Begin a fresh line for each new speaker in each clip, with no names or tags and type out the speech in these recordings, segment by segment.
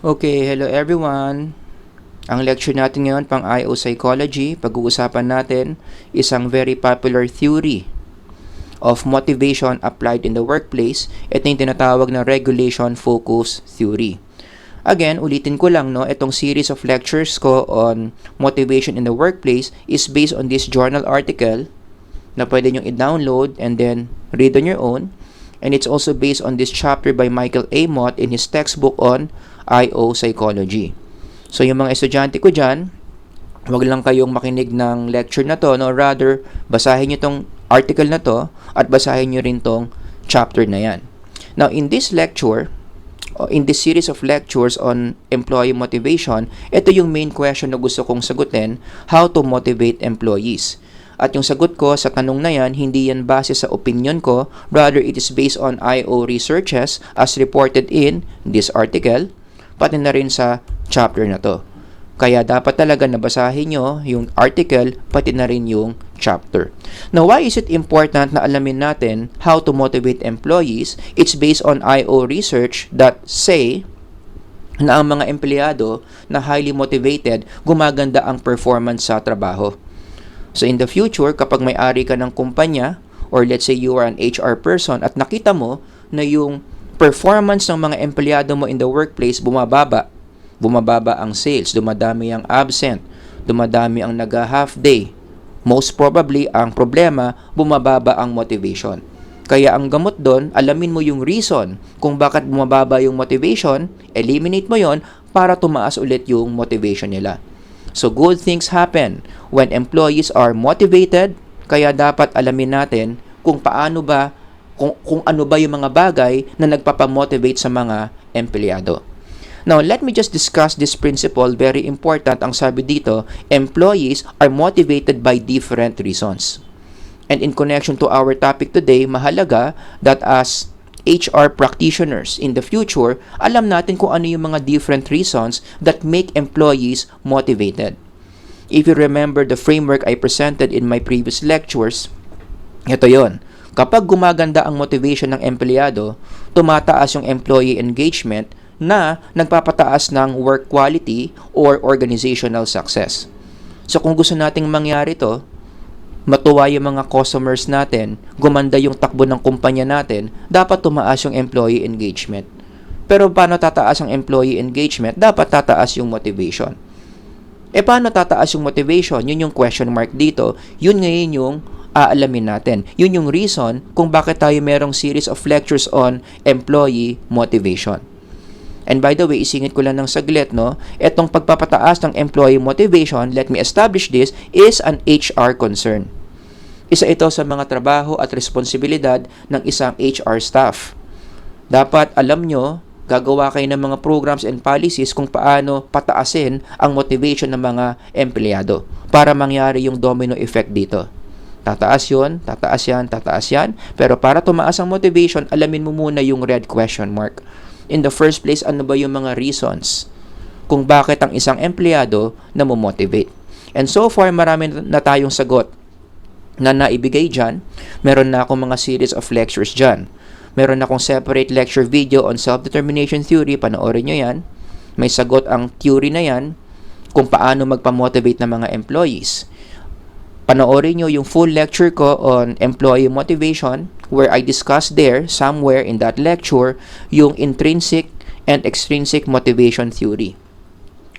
Okay, hello everyone. Ang lecture natin ngayon pang IO Psychology, pag-uusapan natin isang very popular theory of motivation applied in the workplace. Ito yung tinatawag na regulation focus theory. Again, ulitin ko lang, no, itong series of lectures ko on motivation in the workplace is based on this journal article na pwede nyo i-download and then read on your own. And it's also based on this chapter by Michael A. Mott in his textbook on IO Psychology. So yung mga estudyante ko dyan, wag lang kayong makinig ng lecture na to, no? Rather, basahin nyo tong article na to at basahin nyo rin tong chapter na yan. Now, in this lecture, in this series of lectures on employee motivation, ito yung main question na gusto kong sagutin, how to motivate employees. At yung sagot ko sa tanong na yan, hindi yan base sa opinion ko, rather it is based on IO researches as reported in this article, pati na rin sa chapter na to. Kaya dapat talaga nabasahin nyo yung article, pati na rin yung chapter. Now, why is it important na alamin natin how to motivate employees? It's based on IO research that say na ang mga empleyado na highly motivated, gumaganda ang performance sa trabaho. So in the future, kapag may-ari ka ng kumpanya, or let's say you are an HR person at nakita mo na yung performance ng mga empleyado mo in the workplace bumababa ang sales, dumadami ang absent, dumadami ang nag-half day, most probably ang problema, bumababa ang motivation. Kaya ang gamot doon, alamin mo yung reason kung bakit bumababa yung motivation, eliminate mo yon para tumaas ulit yung motivation nila. So good things happen when employees are motivated, kaya dapat alamin natin kung paano ba, kung ano ba yung mga bagay na nagpapamotivate sa mga empleyado. Now, let me just discuss this principle, very important. Ang sabi dito, employees are motivated by different reasons. And in connection to our topic today, mahalaga that as HR practitioners in the future, alam natin kung ano yung mga different reasons that make employees motivated. If you remember the framework I presented in my previous lectures, ito yon. Kapag gumaganda ang motivation ng empleyado, tumataas yung employee engagement na nagpapataas ng work quality or organizational success. So kung gusto nating mangyari to, matuwa yung mga customers natin, gumanda yung takbo ng kumpanya natin, dapat tumaas yung employee engagement. Pero paano tataas ang employee engagement? Dapat tataas yung motivation. Paano tataas yung motivation? Yun yung question mark dito. Yun ngayon yung aalamin natin. Yun yung reason kung bakit tayo merong series of lectures on employee motivation. And by the way, isingit ko lang ng saglit, no? Etong pagpapataas ng employee motivation, let me establish this, is an HR concern. Isa ito sa mga trabaho at responsibilidad ng isang HR staff. Dapat alam nyo, gagawa kayo ng mga programs and policies kung paano pataasin ang motivation ng mga empleyado para mangyari yung domino effect dito. Tataas yun, tataas yan, tataas yan. Pero para tumaas ang motivation, alamin mo muna yung red question mark. In the first place, ano ba yung mga reasons kung bakit ang isang empleyado na motivate? And so far, marami na tayong sagot na naibigay dyan. Meron na akong mga series of lectures dyan. Meron na akong separate lecture video on self-determination theory. Panoorin nyo yan. May sagot ang theory na yan kung paano magpamotivate ng mga employees. Panoorin nyo yung full lecture ko on employee motivation where I discussed there, somewhere in that lecture, yung intrinsic and extrinsic motivation theory.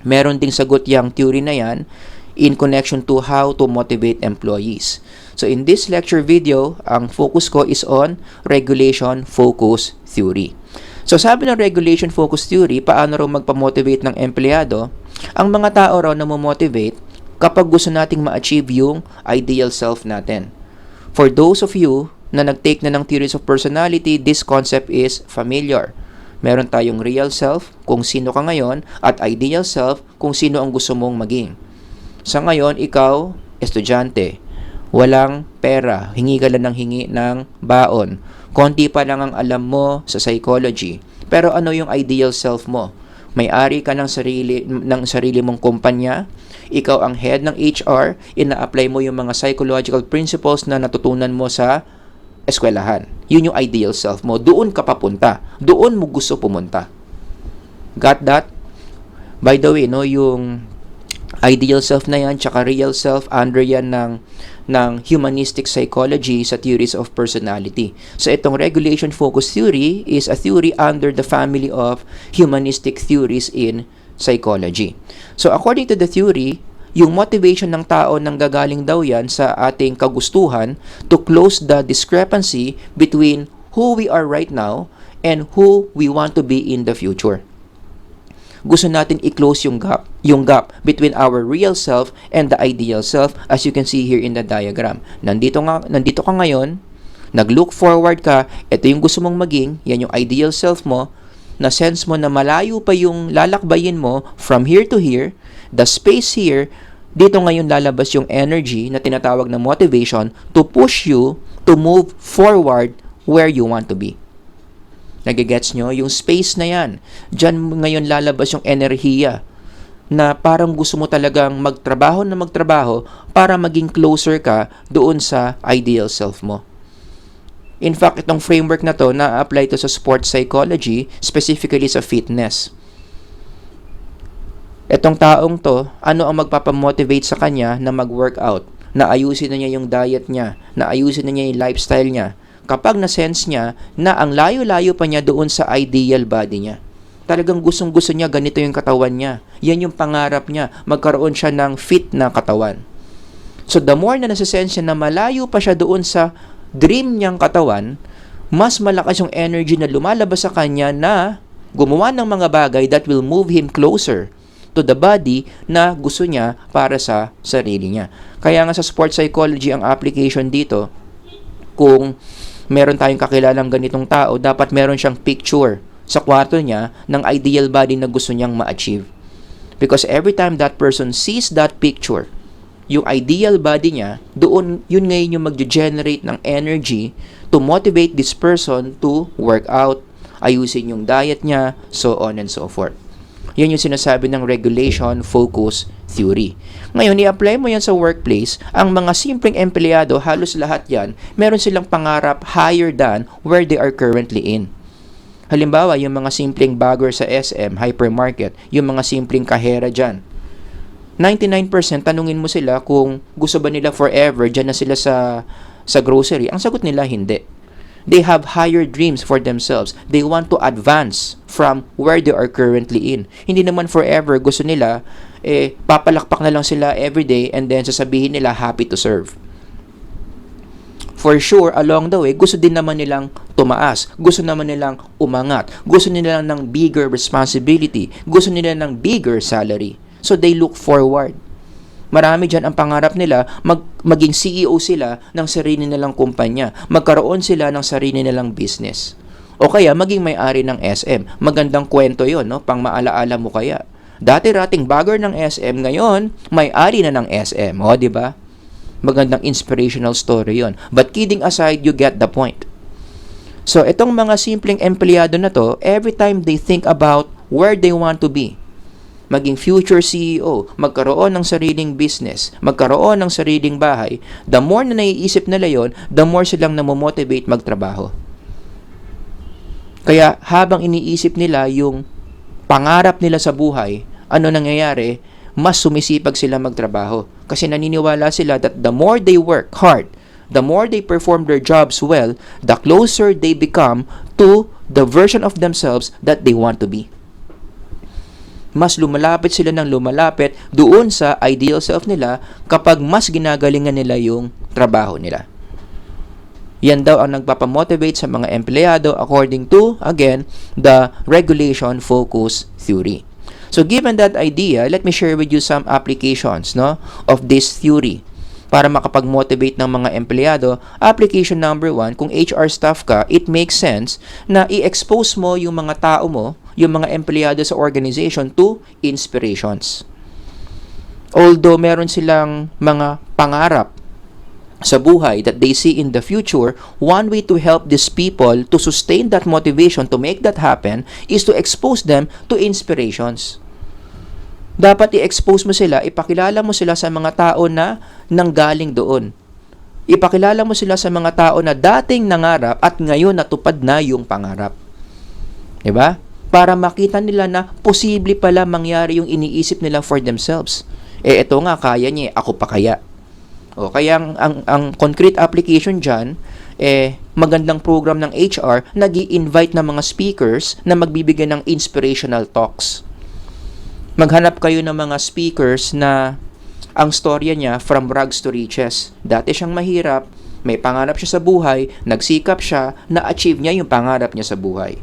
Meron ding sagot yung theory na yan in connection to how to motivate employees. So in this lecture video, ang focus ko is on regulation focus theory. So sabi ng regulation focus theory, paano raw magpamotivate ng empleyado? Ang mga tao raw na motivate kapag gusto nating ma-achieve yung ideal self natin. For those of you na nag-take na ng theories of personality, this concept is familiar. Meron tayong real self, kung sino ka ngayon, at ideal self, kung sino ang gusto mong maging. Sa ngayon, ikaw, estudyante, walang pera, hingi ka lang ng hingi ng baon. Konti pa lang ang alam mo sa psychology. Pero ano yung ideal self mo? May-ari ka ng sarili mong kumpanya, ikaw ang head ng HR, ina-apply mo yung mga psychological principles na natutunan mo sa eskwelahan. Yun yung ideal self mo. Doon ka papunta. Doon mo gusto pumunta. Got that? By the way, no, yung ideal self na yan, tsaka real self, under yan ng humanistic psychology sa theories of personality. So itong regulation focus theory is a theory under the family of humanistic theories in psychology. So according to the theory, yung motivation ng tao nanggagaling daw yan sa ating kagustuhan to close the discrepancy between who we are right now and who we want to be in the future. Gusto natin i-close yung gap between our real self and the ideal self, as you can see here in the diagram. Nandito ka ngayon, nag-look forward ka, ito yung gusto mong maging, yan yung ideal self mo, na sense mo na malayo pa yung lalakbayin mo from here to here, the space here, dito ngayon lalabas yung energy na tinatawag na motivation to push you to move forward where you want to be. Nagigets nyo? Yung space na yan. Diyan ngayon lalabas yung enerhiya na parang gusto mo talagang magtrabaho para maging closer ka doon sa ideal self mo. In fact, itong framework na to na-apply to sa sports psychology, specifically sa fitness. Itong taong to, ano ang magpapamotivate sa kanya na mag-workout? Na ayusin na niya yung diet niya, na ayusin na niya yung lifestyle niya, kapag na-sense niya na ang layo-layo pa niya doon sa ideal body niya. Talagang gustong-gusto niya, ganito yung katawan niya. Yan yung pangarap niya, magkaroon siya ng fit na katawan. So the more na nasa-sense niya na malayo pa siya doon sa dream niyang katawan, mas malakas yung energy na lumalabas sa kanya na gumawa ng mga bagay that will move him closer to the body na gusto niya para sa sarili niya. Kaya nga sa sports psychology ang application dito, kung meron tayong kakilalang ganitong tao, dapat meron siyang picture sa kwarto niya ng ideal body na gusto niyang ma-achieve. Because every time that person sees that picture, yung ideal body niya, doon, yun ngayon yung mag-generate ng energy to motivate this person to work out, ayusin yung diet niya, so on and so forth. Yan yung sinasabi ng regulation focus theory. Ngayon, i-apply mo yan sa workplace, ang mga simpleng empleyado, halos lahat yan, meron silang pangarap higher than where they are currently in. Halimbawa, yung mga simpleng bagger sa SM, hypermarket, yung mga simpleng kahera dyan. 99% tanungin mo sila kung gusto ba nila forever dyan na sila sa grocery. Ang sagot nila, hindi. They have higher dreams for themselves. They want to advance from where they are currently in. Hindi naman forever gusto nila, papalakpak na lang sila everyday and then sasabihin nila happy to serve. For sure, along the way, gusto din naman nilang tumaas. Gusto naman nilang umangat. Gusto nila ng bigger responsibility. Gusto nila ng bigger salary. So they look forward. Marami dyan ang pangarap nila, maging CEO sila ng sarili nilang kumpanya. Magkaroon sila ng sarili nilang business. O kaya maging may-ari ng SM. Magandang kwento yon, no? Pang maalaala mo kaya. Dati-rating bagger ng SM, ngayon may-ari na ng SM. O, di ba? Magandang inspirational story yon. But kidding aside, you get the point. So, itong mga simpleng empleyado na to, every time they think about where they want to be, maging future CEO, magkaroon ng sariling business, magkaroon ng sariling bahay, the more na naiisip nila yon, the more silang namomotivate magtrabaho. Kaya habang iniisip nila yung pangarap nila sa buhay, ano nangyayari? Mas sumisipag sila magtrabaho. Kasi naniniwala sila that the more they work hard, the more they perform their jobs well, the closer they become to the version of themselves that they want to be. Mas lumalapit sila ng lumalapit doon sa ideal self nila kapag mas ginagalingan nila yung trabaho nila. Yan daw ang nagpapamotivate sa mga empleyado according to, again, the regulation focus theory. So given that idea, let me share with you some applications, no, of this theory para makapag-motivate ng mga empleyado. Application number 1, kung HR staff ka, it makes sense na i-expose mo yung mga tao mo, yung mga empleyado sa organization to inspirations. Although meron silang mga pangarap sa buhay that they see in the future, one way to help these people to sustain that motivation to make that happen is to expose them to inspirations. Dapat i-expose mo sila, ipakilala mo sila sa mga tao na nanggaling doon. Ipakilala mo sila sa mga tao na dating nangarap at ngayon natupad na yung pangarap. Diba? para makita nila na posible pala mangyari yung iniisip nila for themselves. Ito nga, kaya niya, ako pa kaya? O, kaya ang concrete application dyan, magandang program ng HR, nag-i-invite ng mga speakers na magbibigay ng inspirational talks. Maghanap kayo ng mga speakers na ang storya niya from rags to riches. Dati siyang mahirap, may pangarap siya sa buhay, nagsikap siya, na-achieve niya yung pangarap niya sa buhay.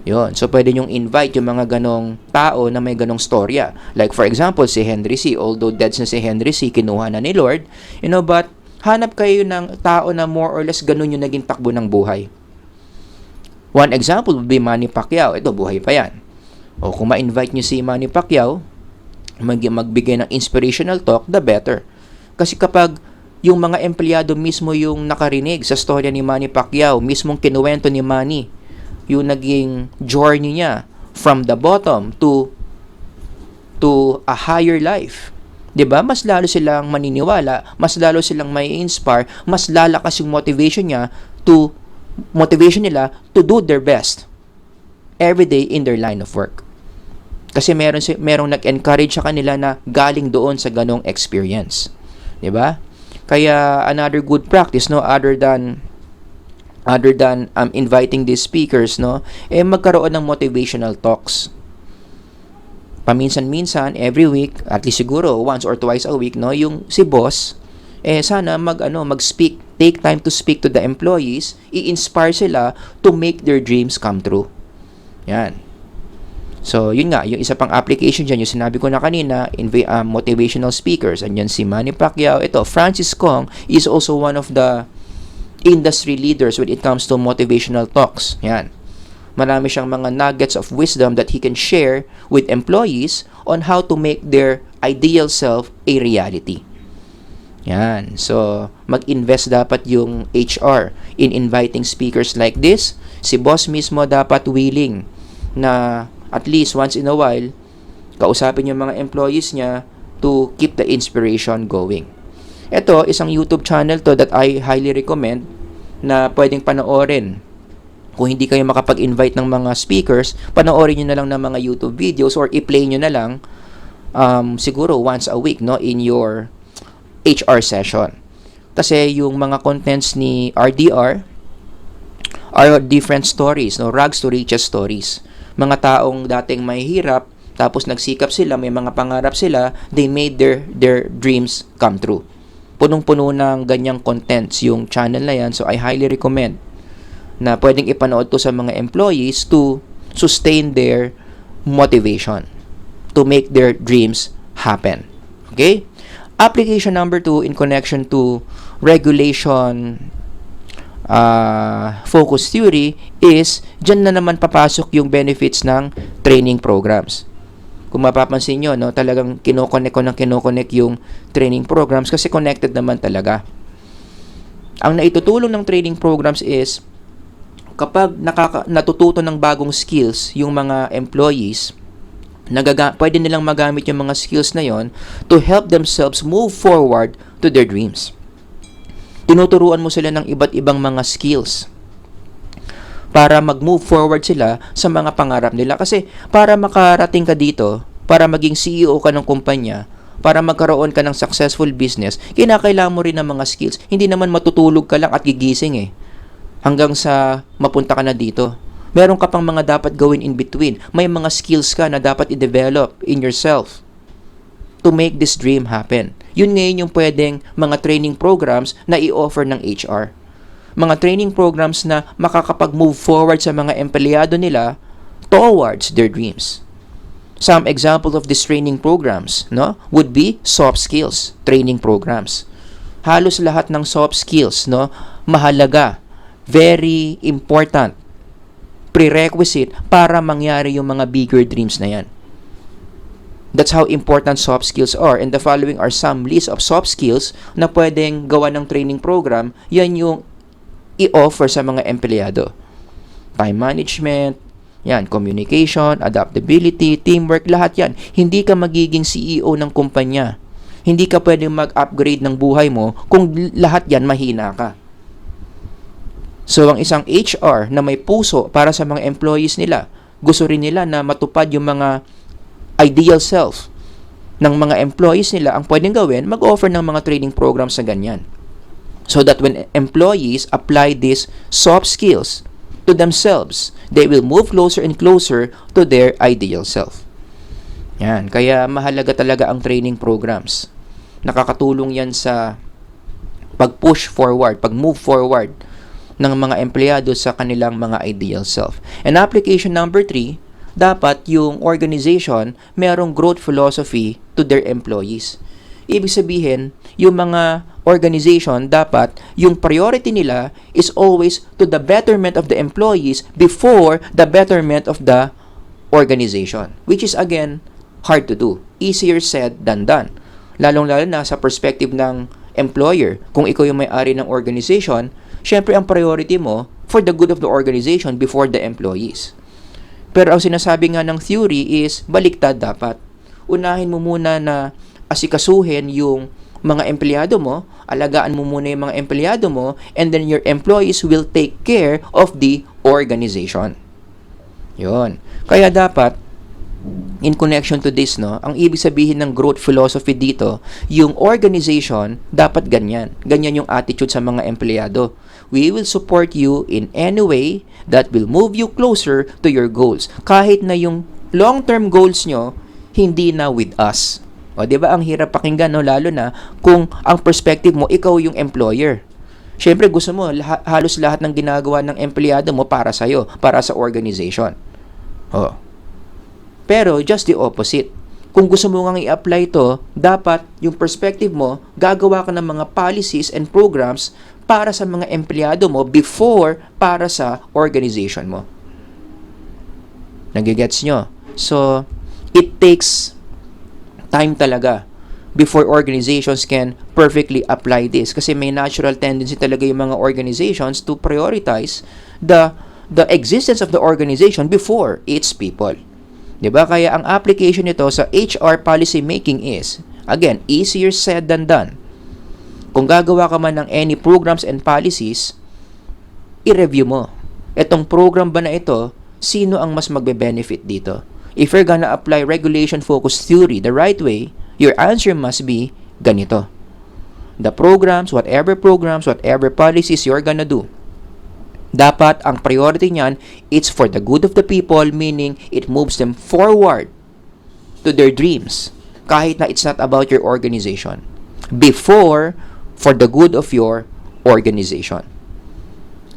Yun. So, pwede nyong invite yung mga ganong tao na may ganong storya. Like, for example, si Henry C. Although dead na si Henry C., kinuha na ni Lord. But, hanap kayo ng tao na more or less ganun yung naging takbo ng buhay. One example would be Manny Pacquiao. Ito, buhay pa yan. O, kung ma-invite nyo si Manny Pacquiao, magbigay ng inspirational talk, the better. Kasi kapag yung mga empleyado mismo yung nakarinig sa storya ni Manny Pacquiao, mismong kinuwento ni Manny, yung naging journey niya from the bottom to a higher life. 'Di ba? Mas lalo silang maniniwala, mas lalo silang may inspire, mas lalakas yung motivation nila to do their best every day in their line of work. Kasi merong nag-encourage sa kanila na galing doon sa ganong experience. 'Di ba? Kaya another good practice other than inviting these speakers magkaroon ng motivational talks. Paminsan-minsan every week, at least siguro once or twice a week yung si boss sana mag-speak, take time to speak to the employees, i-inspire sila to make their dreams come true. Yan. So, yun nga, yung isa pang application dyan, yung sinabi ko na kanina, motivational speakers. Andyan si Manny Pacquiao. Ito, Francis Kong is also one of the industry leaders when it comes to motivational talks. Yan. Marami siyang mga nuggets of wisdom that he can share with employees on how to make their ideal self a reality. Yan. So, mag-invest dapat yung HR in inviting speakers like this. Si boss mismo dapat willing na at least once in a while, kausapin yung mga employees niya to keep the inspiration going. Ito, isang YouTube channel to that I highly recommend na pwedeng panoorin. Kung hindi kayo makapag-invite ng mga speakers, panoorin nyo na lang ng mga YouTube videos or i-play nyo na lang siguro once a week in your HR session. Kasi yung mga contents ni RDR are different stories, rags to riches stories. Mga taong dating mahihirap, tapos nagsikap sila, may mga pangarap sila, they made their dreams come true. Punong-puno ng ganyang contents yung channel na yan, so I highly recommend na pwedeng ipanood to sa mga employees to sustain their motivation, to make their dreams happen. Okay? Application number 2 in connection to regulation focus theory is, dyan na naman papasok yung benefits ng training programs. Kung mapapansin nyo, talagang kinoconnect yung training programs kasi connected naman talaga. Ang naitutulong ng training programs is, kapag natututo ng bagong skills yung mga employees, pwede nilang magamit yung mga skills na yon to help themselves move forward to their dreams. Tinuturuan mo sila ng iba't ibang mga skills para mag-move forward sila sa mga pangarap nila. Kasi para makarating ka dito, para maging CEO ka ng kumpanya, para magkaroon ka ng successful business, kinakailangan mo rin ng mga skills. Hindi naman matutulog ka lang at gigising hanggang sa mapunta ka na dito. Meron ka pang mga dapat gawin in between. May mga skills ka na dapat i-develop in yourself to make this dream happen. Yun ngayon yung pwedeng mga training programs na i-offer ng HR. Mga training programs na makakapag-move forward sa mga empleyado nila towards their dreams. Some example of these training programs would be soft skills training programs. Halos lahat ng soft skills mahalaga, very important, prerequisite para mangyari yung mga bigger dreams na yan. That's how important soft skills are. And the following are some list of soft skills na pwedeng gawa ng training program. Yan yung i-offer sa mga empleyado. Time management, communication, adaptability, teamwork, lahat yan. Hindi ka magiging CEO ng kumpanya. Hindi ka pwedeng mag-upgrade ng buhay mo kung lahat yan mahina ka. So, ang isang HR na may puso para sa mga employees nila, gusto rin nila na matupad yung mga ideal self ng mga employees nila. Ang pwedeng gawin, mag-offer ng mga training programs na ganyan. So that when employees apply these soft skills to themselves, they will move closer and closer to their ideal self. Yan. Kaya mahalaga talaga ang training programs. Nakakatulong yan sa pag-push forward, pag-move forward ng mga empleyado sa kanilang mga ideal self. And application number 3, dapat yung organization merong growth philosophy to their employees. Ibig sabihin, yung mga organization, dapat yung priority nila is always to the betterment of the employees before the betterment of the organization. Which is again, hard to do. Easier said than done. Lalong-lalo na sa perspective ng employer. Kung ikaw yung may-ari ng organization, syempre ang priority mo for the good of the organization before the employees. Pero ang sinasabi nga ng theory is baliktad dapat. Unahin mo muna na asikasuhin yung mga empleyado mo, alagaan mo muna yung mga empleyado mo, and then your employees will take care of the organization. Yun. Kaya dapat, in connection to this, ang ibig sabihin ng growth philosophy dito, yung organization, dapat ganyan. Ganyan yung attitude sa mga empleyado. We will support you in any way that will move you closer to your goals. Kahit na yung long-term goals nyo, hindi na with us. O, di ba ang hirap pakinggan, lalo na kung ang perspective mo, ikaw yung employer. Siyempre, gusto mo, halos lahat ng ginagawa ng empleyado mo para sa'yo, para sa organization. O. Pero, just the opposite. Kung gusto mo nga i-apply to, dapat yung perspective mo, gagawa ka ng mga policies and programs para sa mga empleyado mo before para sa organization mo. Nagigets nyo? So, it takes time talaga before organizations can perfectly apply this. Kasi may natural tendency talaga yung mga organizations to prioritize the existence of the organization before its people. Diba? Kaya ang application nito sa HR policy making is, again, easier said than done. Kung gagawa ka man ng any programs and policies, i-review mo. Itong program ba na ito, sino ang mas magbe-benefit dito? If you're gonna apply regulation-focused theory the right way, your answer must be ganito. The programs, whatever policies you're gonna do, dapat ang priority niyan, it's for the good of the people, meaning it moves them forward to their dreams, kahit na it's not about your organization. Before, for the good of your organization.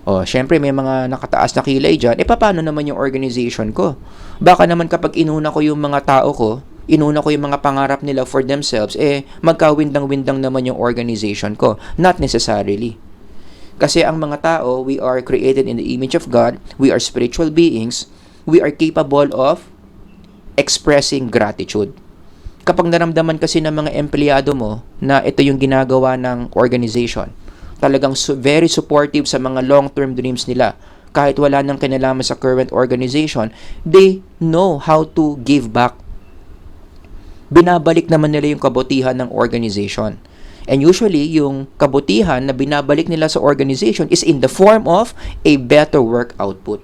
O, syempre may mga nakataas na kilay dyan, paano naman yung organization ko? Baka naman kapag inuna ko yung mga tao ko, inuna ko yung mga pangarap nila for themselves, magkawindang-windang naman yung organization ko. Not necessarily. Kasi ang mga tao, we are created in the image of God, we are spiritual beings, we are capable of expressing gratitude. Kapag naramdaman kasi ng mga empleyado mo na ito yung ginagawa ng organization, talagang very supportive sa mga long-term dreams nila, kahit wala nang kinalaman sa current organization, they know how to give back. Binabalik naman nila yung kabutihan ng organization. And usually, yung kabutihan na binabalik nila sa organization is in the form of a better work output.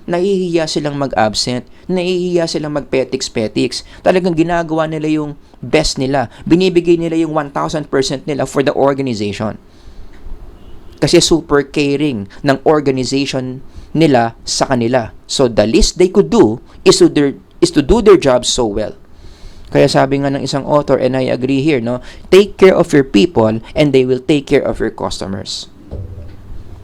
Nahihiya silang mag-absent, nahihiya silang mag-petiks-petiks. Talagang ginagawa nila yung best nila. Binibigay nila yung 1,000% nila for the organization. Kasi super caring ng organization nila sa kanila. So, the least they could do is to do their job so well. Kaya sabi nga ng isang author, and I agree here, take care of your people and they will take care of your customers.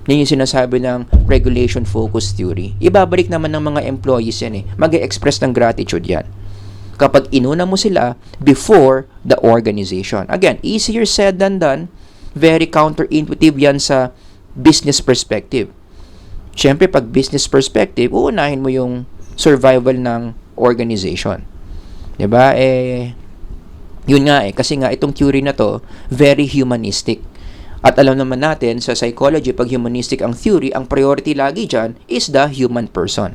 Yan yung sinasabi ng regulation-focused theory. Ibabalik naman ng mga employees yan Mag-e-express ng gratitude yan. Kapag inuna mo sila before the organization. Again, easier said than done. Very counterintuitive yan sa business perspective. Siyempre, pag business perspective, uunahin mo yung survival ng organization. Diba? Yun nga kasi nga itong theory na to, very humanistic. At alam naman natin, sa psychology, pag humanistic ang theory, ang priority lagi dyan is the human person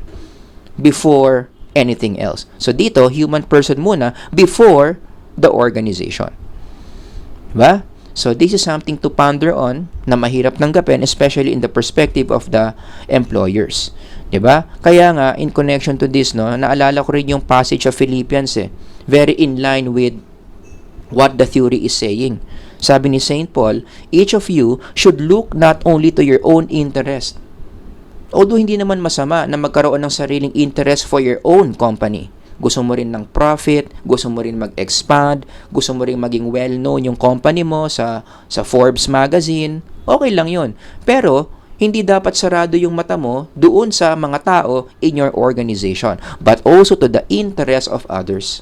before anything else. So dito, human person muna before the organization. Diba? So this is something to ponder on na mahirap tanggapin, especially in the perspective of the employers. 'Di ba? Kaya nga in connection to this, no, naalala ko rin yung passage of Philippians very in line with what the theory is saying. Sabi ni Saint Paul, each of you should look not only to your own interest. Although hindi naman masama na magkaroon ng sariling interest for your own company. Gusto mo rin ng profit, gusto mo rin mag-expand, gusto mo rin maging well-known yung company mo sa Forbes magazine, okay lang yun. Pero, hindi dapat sarado yung mata mo doon sa mga tao in your organization, but also to the interest of others.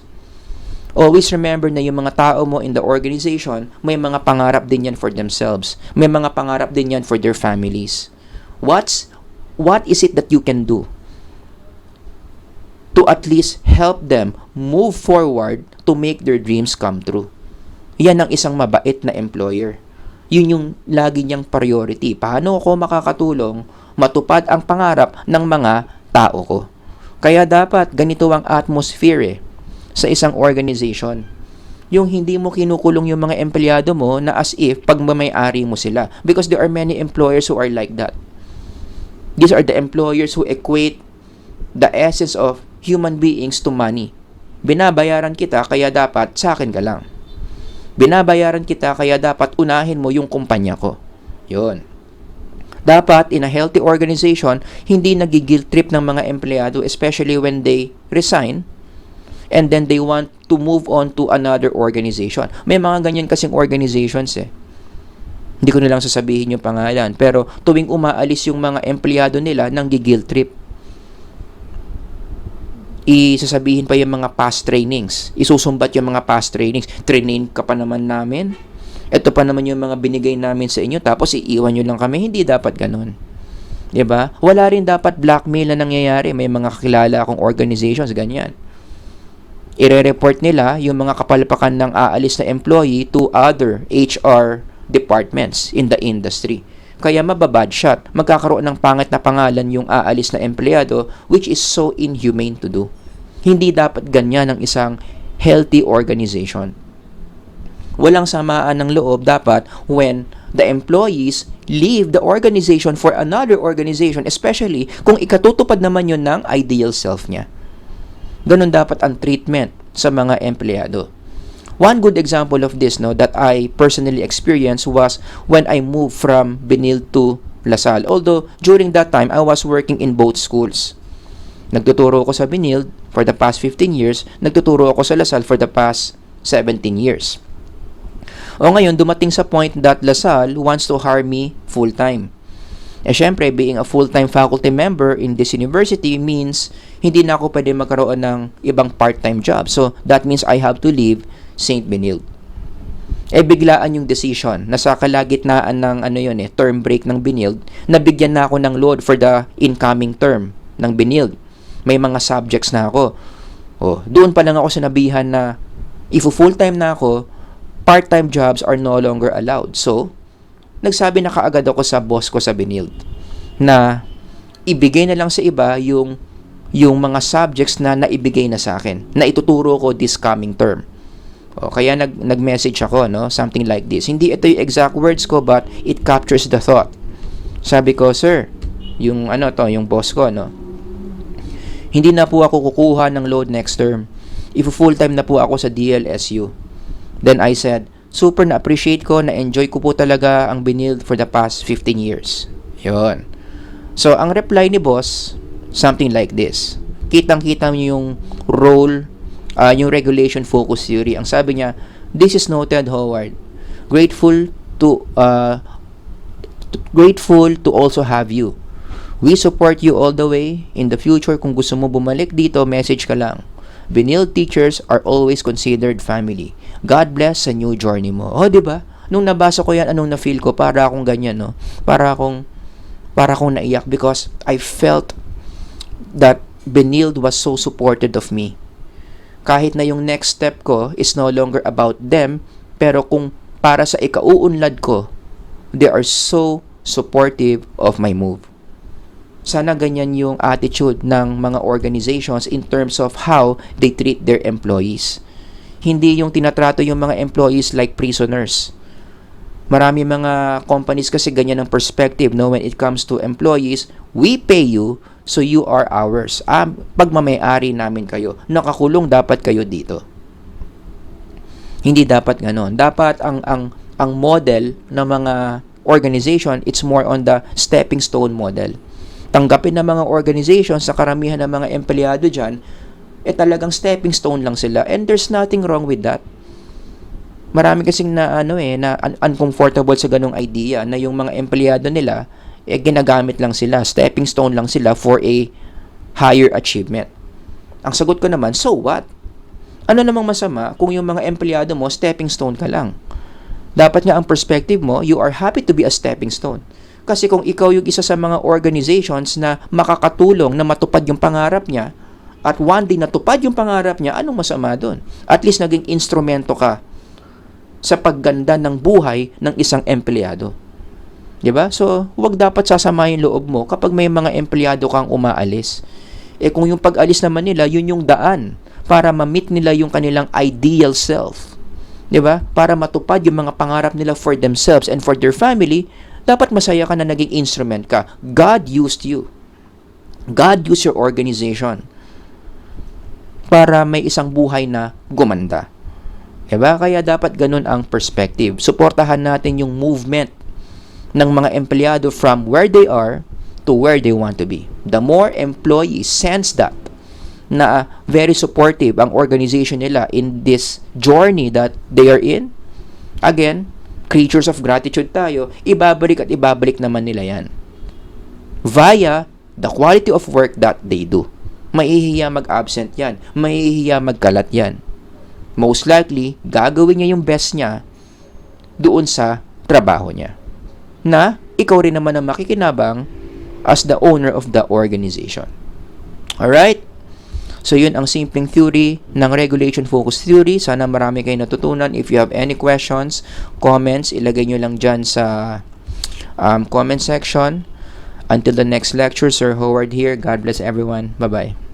Always remember na yung mga tao mo in the organization, may mga pangarap din yan for themselves. May mga pangarap din yan for their families. What is it that you can do to at least help them move forward to make their dreams come true? Yan ang isang mabait na employer. Yun yung lagi niyang priority. Paano ako makakatulong matupad ang pangarap ng mga tao ko? Kaya dapat ganito ang atmosphere sa isang organization. Yung hindi mo kinukulong yung mga empleyado mo na as if pagmamay-ari mo sila. Because there are many employers who are like that. These are the employers who equate the essence of human beings to money. Binabayaran kita kaya dapat sa akin ka lang. Binabayaran kita kaya dapat unahin mo yung kumpanya ko. Yun. Dapat in a healthy organization, hindi nagigil trip ng mga empleyado, especially when they resign and then they want to move on to another organization. May mga ganyan kasing organizations Hindi ko nilang sasabihin yung pangalan, pero tuwing umaalis yung mga empleyado nila nang gigil trip, isasabihin pa yung mga past trainings. Isusumbat yung mga past trainings. Trainin ka pa naman namin. Ito pa naman yung mga binigay namin sa inyo, tapos iiwan nyo lang kami. Hindi dapat ganun. Diba? Wala rin dapat blackmail na nangyayari. May mga kakilala akong organizations, ganyan. Ire-report nila yung mga kapalpakan ng aalis na employee to other HR departments in the industry. Kaya mababad shot. Magkakaroon ng pangit na pangalan yung aalis na empleyado, which is so inhumane to do. Hindi dapat ganyan ng isang healthy organization. Walang samaan ng loob dapat when the employees leave the organization for another organization, especially kung ikatutupad naman yun ng ideal self niya. Ganun dapat ang treatment sa mga empleyado. One good example of this that I personally experienced was when I moved from Benil to Lasal. Although, during that time, I was working in both schools. Nagtuturo ako sa Benil for the past 15 years. Nagtuturo ako sa Lasal for the past 17 years. O ngayon, dumating sa point that Lasal wants to hire me full-time. Syempre, being a full-time faculty member in this university means hindi na ako pwede magkaroon ng ibang part-time job. So, that means I have to leave St. Benilde. Biglaan yung decision na sa kalagitnaan ng term break ng Benilde, nabigyan na ako ng load for the incoming term ng Benilde. May mga subjects na ako. Doon pa lang ako sinabihan na if full-time na ako, part-time jobs are no longer allowed. So, nagsabi na kaagad ako sa boss ko sa Benilde na ibigay na lang sa iba yung mga subjects na naibigay na sa akin, na ituturo ko this coming term. Kaya nag-message ako, something like this. Hindi ito yung exact words ko, but it captures the thought. Sabi ko, sir, yung boss ko, hindi na po ako kukuha ng load next term. If full-time na po ako sa DLSU. Then I said, super na-appreciate ko, na-enjoy ko po talaga ang Benilde for the past 15 years. Yun. So, ang reply ni boss, something like this. Kitang-kita niyo yung role, yung regulation focus theory. Ang sabi niya, this is noted, Howard. Grateful to also have you. We support you all the way. In the future, kung gusto mo bumalik dito, message ka lang. Benilde teachers are always considered family. God bless sa new journey mo. Diba? Nung nabasa ko yan, anong na-feel ko? Para akong ganyan, Para akong naiyak because I felt that Benilde was so supportive of me. Kahit na yung next step ko is no longer about them, pero kung para sa ikauunlad ko, they are so supportive of my move. Sana ganyan yung attitude ng mga organizations in terms of how they treat their employees. Hindi yung tinatrato yung mga employees like prisoners. Marami mga companies kasi ganyan ang perspective, no, when it comes to employees. We pay you, so you are ours. Pagmamay-ari namin kayo. Nakakulong dapat kayo dito. Hindi dapat ganon. Dapat ang model ng mga organization, it's more on the stepping stone model. Tanggapin ng mga organization sa karamihan ng mga empleyado dyan, talagang stepping stone lang sila. And there's nothing wrong with that. Marami kasing na uncomfortable sa ganung idea na yung mga empleyado nila ginagamit lang sila, stepping stone lang sila for a higher achievement. Ang sagot ko naman, so what? Ano namang masama kung yung mga empleyado mo stepping stone ka lang? Dapat nga ang perspective mo, you are happy to be a stepping stone. Kasi kung ikaw yung isa sa mga organizations na makakatulong na matupad yung pangarap niya, at one day natupad yung pangarap niya, anong masama doon? At least naging instrumento ka sa pagganda ng buhay ng isang empleyado. 'Di ba? So, huwag dapat sasamahin loob mo kapag may mga empleyado kang umaalis. Kung yung pag-alis naman nila, yun yung daan para ma-meet nila yung kanilang ideal self. 'Di ba? Para matupad yung mga pangarap nila for themselves and for their family, dapat masaya ka na naging instrument ka. God used you. God used your organization para may isang buhay na gumanda. Diba? Kaya dapat ganun ang perspective. Suportahan natin yung movement ng mga empleyado from where they are to where they want to be. The more employees sense that, na very supportive ang organization nila in this journey that they are in, again, creatures of gratitude tayo, ibabalik at ibabalik naman nila yan. Via the quality of work that they do. Mahihiya mag-absent yan. Mahihiya magkalat yan. Most likely, gagawin niya yung best niya doon sa trabaho niya. Na, ikaw rin naman ang makikinabang as the owner of the organization. Alright? So, yun ang simpleng theory ng regulation focus theory. Sana marami kayo natutunan. If you have any questions, comments, ilagay nyo lang dyan sa comment section. Until the next lecture, Sir Howard here. God bless everyone. Bye-bye.